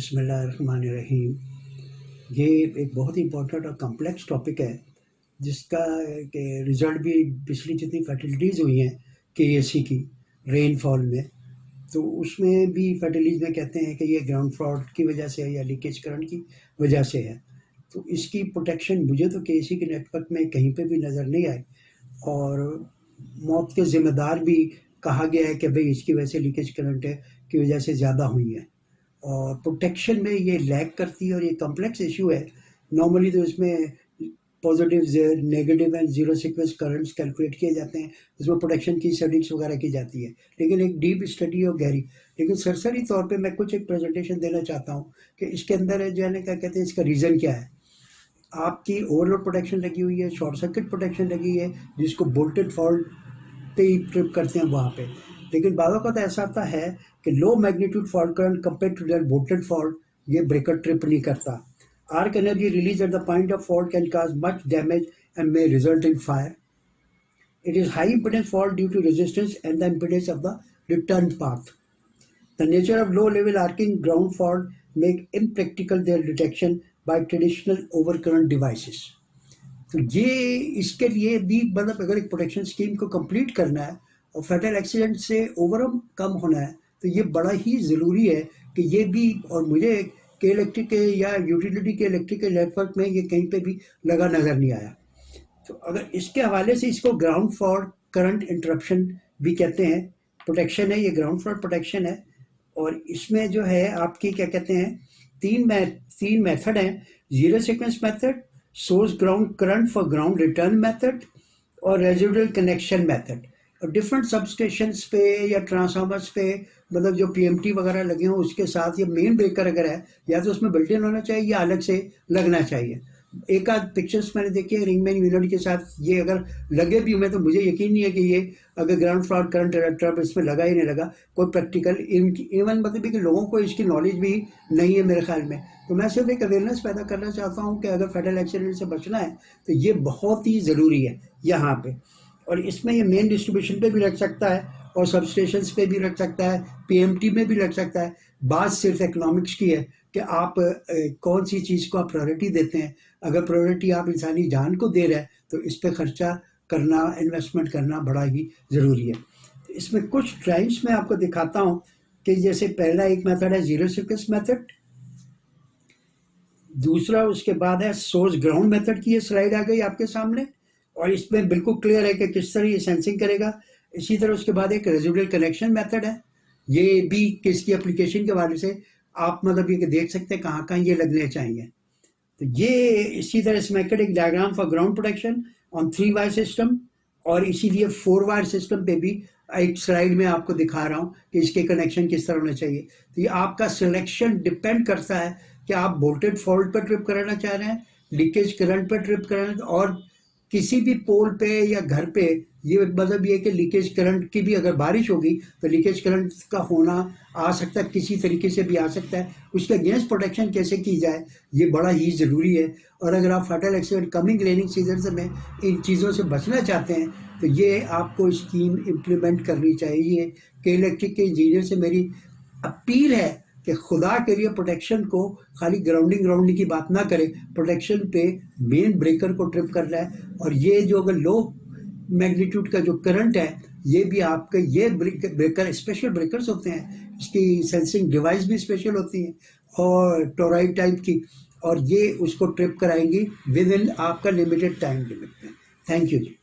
बिस्मिल्लाहिर्रहमानिर्रहीम। ये एक बहुत ही इम्पोर्टेंट और कम्प्लेक्स टॉपिक है जिसका के रिज़ल्ट भी पिछली जितनी फर्टिलिटीज़ हुई हैं केएसी की रेनफॉल में, तो उसमें भी फर्टिलिटीज़ में कहते हैं कि ये ग्राउंड फ्लड की वजह से है या लीकेज करंट की वजह से है। तो इसकी प्रोटेक्शन मुझे तो केएसी के नेटवर्क में कहीं पे भी नज़र नहीं आई, और मौत के ज़िम्मेदार भी कहा गया है कि भाई इसकी वजह से लीकेज करंट की वजह से ज़्यादा हुई है, और प्रोटेक्शन में ये लैग करती है और ये कम्प्लेक्स इशू है। नॉर्मली तो इसमें positive, negative and zero sequence currents calculate किए जाते हैं, उसमें प्रोटेक्शन की स्टडीज वगैरह की जाती है, लेकिन एक डीप स्टडी और गहरी। लेकिन सरसरी तौर पे मैं कुछ एक प्रेजेंटेशन देना चाहता हूँ कि इसके अंदर जो है ना क्या कहते हैं, इसका रीज़न क्या है। आपकी ओवरलोड प्रोटेक्शन लगी हुई है, शॉर्ट सर्किट प्रोटेक्शन लगी है, जिसको बोल्टेड फॉल्ट पे ही ट्रिप करते हैं वहाँ पे। लेकिन बाज़ औक़ात ऐसा आता है कि low magnitude fault current compare to that bolted fault, ये ब्रेकर ट्रिप नहीं करता। Arc energy release at the point of fault can cause much damage and may result in fire. It is high impedance fault due to resistance and the impedance of the return path. The nature of low-level arcing ground fault make impractical their detection by traditional overcurrent devices. तो ये इसके लिए भी मतलब अगर एक protection scheme को complete करना है और फैटल एक्सीडेंट से ओवरऑल कम होना है, तो ये बड़ा ही ज़रूरी है कि ये भी, और मुझे के इलेक्ट्रिक के या यूटिलिटी के इलेक्ट्रिकल नेटवर्क में ये कहीं पे भी लगा नज़र नहीं आया। तो अगर इसके हवाले से इसको ग्राउंड फॉल्ट करंट इंटरप्शन भी कहते हैं, प्रोटेक्शन है, ये ग्राउंड फॉल्ट प्रोटेक्शन है। और इसमें जो है आपकी क्या कहते हैं, तीन मेथड हैं, zero sequence method, source ground current for ground return method, और रेजिडुअल कनेक्शन मेथड। और डिफरेंट सबस्टेशंस पे या ट्रांसफार्मर्स पे मतलब जो पीएमटी वगैरह लगे हों उसके साथ ये मेन ब्रेकर अगर है, या तो उसमें बिल्ट इन होना चाहिए या अलग से लगना चाहिए। एक आध पिक्चर्स मैंने देखी है रिंगमैन यूनिट के साथ, ये अगर लगे भी हुए तो मुझे यकीन नहीं है कि ये अगर ग्राउंड फ्लड करंट ट्रप इसमें लगा ही नहीं लगा कोई प्रैक्टिकल इवन मतलब कि लोगों को इसकी नॉलेज भी नहीं है मेरे ख्याल में। तो मैं सिर्फ एक अवेयरनेस पैदा करना चाहता हूँ कि अगर फैटल एक्सीडेंट से बचना है तो ये बहुत ही ज़रूरी है यहाँ पे। और इसमें ये मेन डिस्ट्रीब्यूशन पे भी लग सकता है और सब स्टेशंस पे भी लग सकता है, पीएमटी में भी लग सकता है। बात सिर्फ इकोनॉमिक्स की है कि आप कौन सी चीज़ को आप प्रायोरिटी देते हैं। अगर प्रायोरिटी आप इंसानी जान को दे रहे हैं तो इस पर खर्चा करना, इन्वेस्टमेंट करना बड़ा ही ज़रूरी है। तो इसमें कुछ ट्राइल्स मैं आपको दिखाता हूँ कि जैसे पहला एक मेथड है जीरो सीक्वेंस मेथड, दूसरा उसके बाद है सोर्स ग्राउंड मेथड की, ये स्लाइड आ गई आपके सामने और इसमें बिल्कुल क्लियर है कि किस तरह ये सेंसिंग करेगा। इसी तरह उसके बाद एक रेजिडुअल कनेक्शन मेथड है, ये भी किसकी एप्लीकेशन के बारे से आप मतलब ये देख सकते हैं कहाँ कहाँ ये लगने चाहिए। तो ये इसी तरह schematic diagram for ground protection on 3 wire system, और इसीलिए 4 वायर सिस्टम पे भी एक स्लाइड में आपको दिखा रहा हूँ कि इसके कनेक्शन किस तरह होने चाहिए। तो ये आपका सिलेक्शन डिपेंड करता है कि आप वोल्टेज फॉल्ट पर ट्रिप कराना चाह रहे हैं, लीकेज करंट पर ट्रिप कराना, और किसी भी पोल पे या घर पे ये मतलब ये कि लीकेज करंट की भी अगर बारिश होगी तो लीकेज करंट का होना आ सकता है, किसी तरीके से भी आ सकता है। उसके अगेंस्ट प्रोटेक्शन कैसे की जाए ये बड़ा ही ज़रूरी है। और अगर आप fatal accident coming raining season में इन चीज़ों से बचना चाहते हैं तो ये आपको स्कीम इम्प्लीमेंट करनी चाहिए। कि इलेक्ट्रिक के इंजीनियर से मेरी अपील है कि खुदा के लिए प्रोटेक्शन को खाली ग्राउंडिंग की बात ना करें, प्रोटेक्शन पे मेन ब्रेकर को ट्रिप करना है। और ये जो अगर लो मैग्नीट्यूड का जो करंट है ये भी आपके ये ब्रेकर स्पेशल ब्रेकर्स होते हैं, इसकी सेंसिंग डिवाइस भी स्पेशल होती है और टोराइड टाइप की, और ये उसको ट्रिप कराएंगी विद इन आपका लिमिटेड टाइम लिमिट में। Thank you ji.